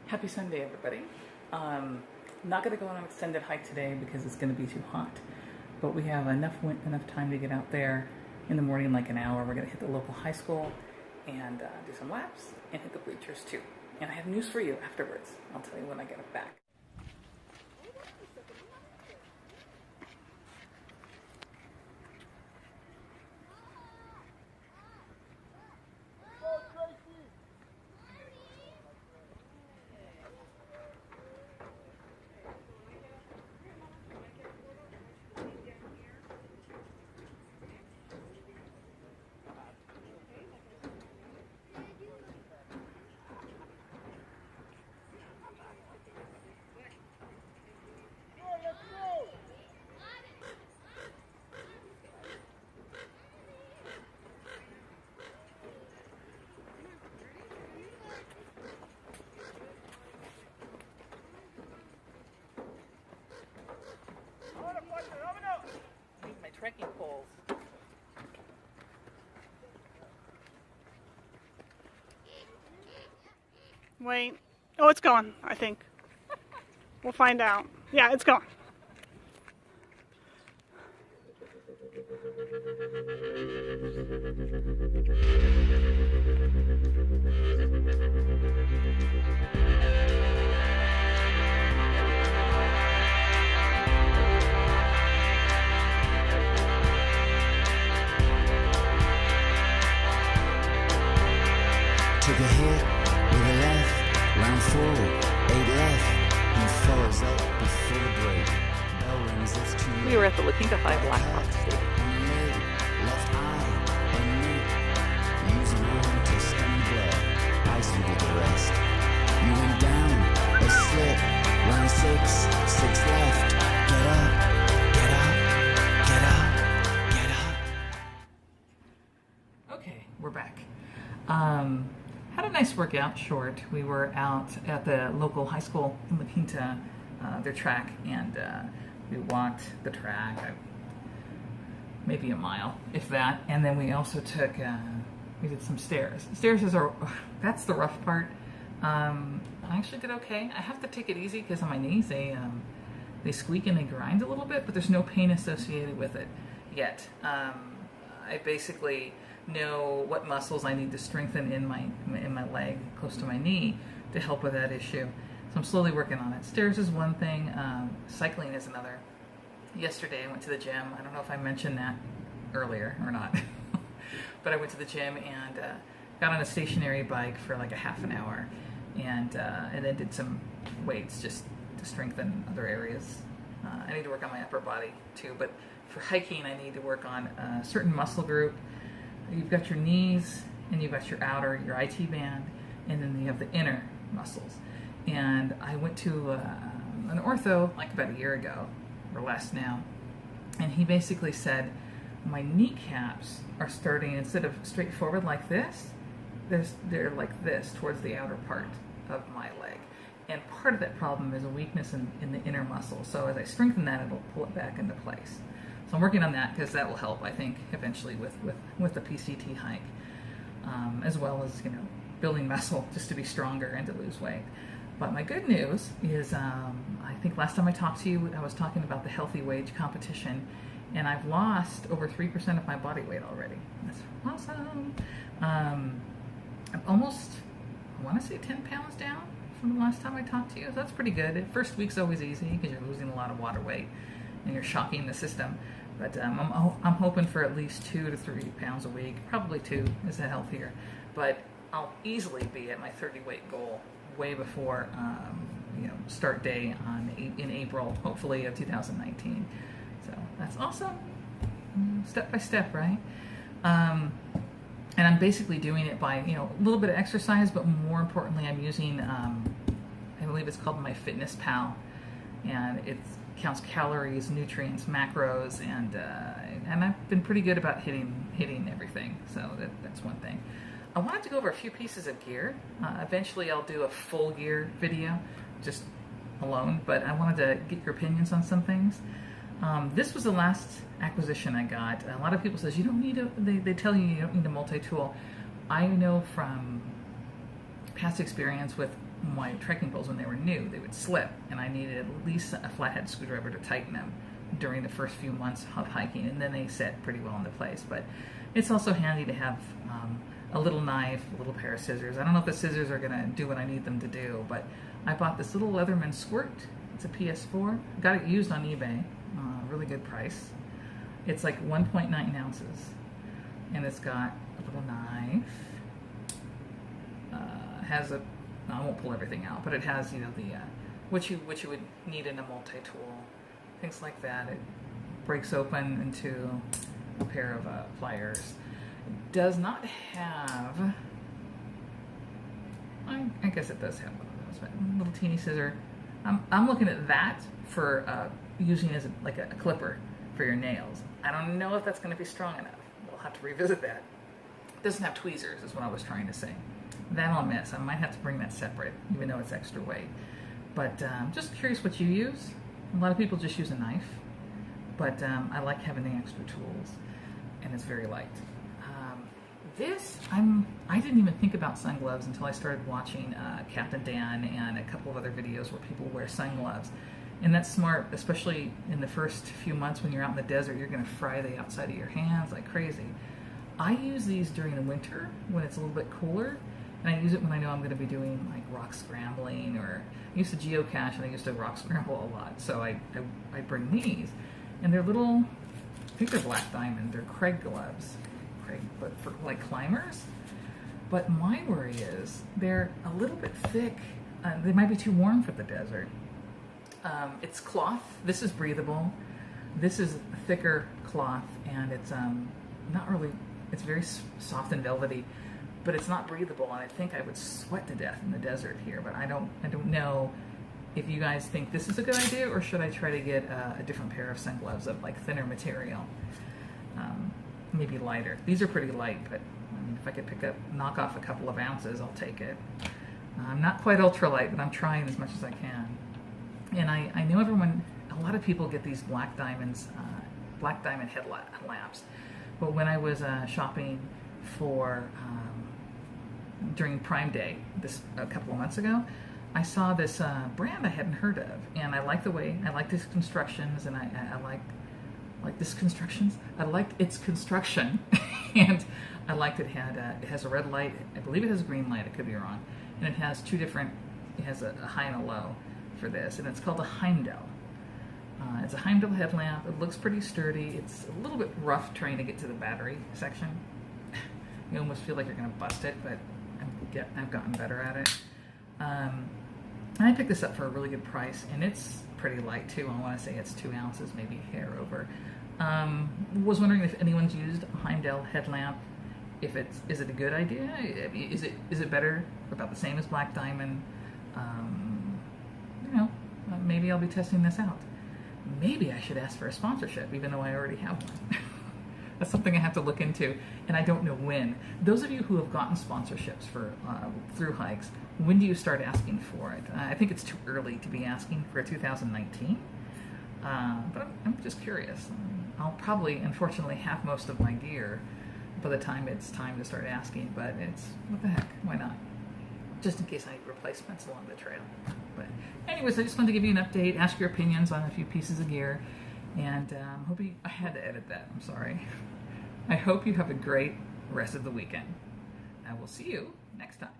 Happy Sunday, everybody. Not going to go on an extended hike today because it's going to be too hot, but we have enough time to get out there in the morning, like an hour. We're going to hit the local high school and do some laps and hit the bleachers too. And I have news for you afterwards. I'll tell you when I get it back. My trekking poles. Wait. Oh, it's going, I think. We'll find out. Yeah, it's going. Took a hit with a left, round forward, 8 left, and follows up before the break. Bell rings, it's too late. We were at the Latinka 5 Blackhawk Stadium. Left eye, and neck, using arm to stem the blood. Ice will get the rest. You went down, a slip, round 6, 6 left. Get up, get up, get up, get up. Okay, we're back. Had a nice workout, short. We were out at the local high school in La Quinta, their track, and we walked the track, maybe a mile, if that. And then we also took, we did some stairs. That's the rough part. I actually did okay. I have to take it easy because on my knees they squeak and they grind a little bit, but there's no pain associated with it yet. I basically know what muscles I need to strengthen in my leg close to my knee to help with that issue. So I'm slowly working on it. Stairs is one thing, cycling is another. Yesterday I went to the gym. I don't know if I mentioned that earlier or not, but I went to the gym and got on a stationary bike for like a half an hour and then did some weights just to strengthen other areas. I need to work on my upper body too, but for hiking I need to work on a certain muscle group. You've got your knees, and you've got your outer, your IT band, and then you have the inner muscles. And I went to an ortho like about a year ago, or less now, and he basically said, my kneecaps are starting, instead of straight forward like this, they're like this towards the outer part of my leg. And part of that problem is a weakness in the inner muscle. So as I strengthen that, it'll pull it back into place. So I'm working on that because that will help, I think, eventually with the PCT hike, as well as, building muscle just to be stronger and to lose weight. But my good news is, I think last time I talked to you, I was talking about the healthy wage competition, and I've lost over 3% of my body weight already. That's awesome. I'm almost, I want to say 10 pounds down from the last time I talked to you. So that's pretty good. The first week's always easy because you're losing a lot of water weight and you're shocking the system. But I'm hoping for at least 2 to 3 pounds a week. Probably 2 is healthier. But I'll easily be at my 30 weight goal way before start day in April, hopefully, of 2019. So that's awesome. Step by step, right? And I'm basically doing it by a little bit of exercise, but more importantly, I'm using I believe it's called MyFitnessPal, and it counts calories, nutrients, macros, and I've been pretty good about hitting everything. So that's one thing. I wanted to go over a few pieces of gear. Eventually, I'll do a full gear video, just alone. But I wanted to get your opinions on some things. This was the last acquisition I got. A lot of people says you don't need they tell you don't need a multi-tool. I know from past experience with my trekking poles when they were new, they would slip, and I needed at least a flathead screwdriver to tighten them during the first few months of hiking, and then they set pretty well into place. But it's also handy to have a little knife, a little pair of scissors. I don't know if the scissors are going to do what I need them to do, but I bought this little Leatherman squirt. It's a PS4. Got it used on eBay, really good price. It's like 1.9 ounces, and it's got a little knife. Has a, I won't pull everything out, but it has, you know, the what you would need in a multi-tool, things like that. It breaks open into a pair of pliers. It does not have, I guess it does have one of those, but a little teeny scissor. I'm looking at that for using as like a clipper for your nails. I don't know if that's going to be strong enough. We'll have to revisit that. It doesn't have tweezers, is what I was trying to say. That I'll miss. I might have to bring that separate, even though it's extra weight. But just curious what you use. A lot of people just use a knife, but I like having the extra tools, and it's very light. I didn't even think about sun gloves until I started watching Captain Dan and a couple of other videos where people wear sun gloves. And that's smart, especially in the first few months when you're out in the desert. You're going to fry the outside of your hands like crazy. I use these during the winter when it's a little bit cooler, and I use it when I know I'm going to be doing like rock scrambling, or I used to geocache and I used to rock scramble a lot. So I bring these, and they're little, I think they're black diamond, they're Craig gloves, but for like climbers. But my worry is they're a little bit thick. They might be too warm for the desert. It's cloth. This is breathable. This is a thicker cloth, and it's not really, it's very soft and velvety, but it's not breathable, and I think I would sweat to death in the desert here. But I don't know if you guys think this is a good idea, or should I try to get a different pair of sun gloves of like thinner material, maybe lighter. These are pretty light, but I mean, if I could knock off a couple of ounces, I'll take it. I'm not quite ultralight, but I'm trying as much as I can. And I know a lot of people get these black diamond headlamps. But when I was shopping for during Prime Day a couple of months ago, I saw this brand I hadn't heard of, and I like these constructions, and I like this constructions. I liked its construction, and I liked it has a red light. I believe it has a green light. I could be wrong, and it has it has a high and a low for this, and it's called a Heimdall. It's a Heimdall headlamp. It looks pretty sturdy. It's a little bit rough trying to get to the battery section. You almost feel like you're going to bust it, but I've gotten better at it. And I picked this up for a really good price, and it's pretty light too. I want to say it's 2 ounces, maybe hair over. Was wondering if anyone's used a Heimdall headlamp. Is it a good idea? Is it better, about the same as black diamond? Maybe I'll be testing this out. Maybe I should ask for a sponsorship, even though I already have one. That's something I have to look into, and I don't know when. Those of you who have gotten sponsorships for through hikes, when do you start asking for it? I think it's too early to be asking for 2019, but I'm just curious. I'll probably, unfortunately, have most of my gear by the time it's time to start asking, but what the heck, why not? Just in case I need replacements along the trail. But anyways, I just wanted to give you an update, ask your opinions on a few pieces of gear, and I had to edit that, I'm sorry. I hope you have a great rest of the weekend. I will see you next time.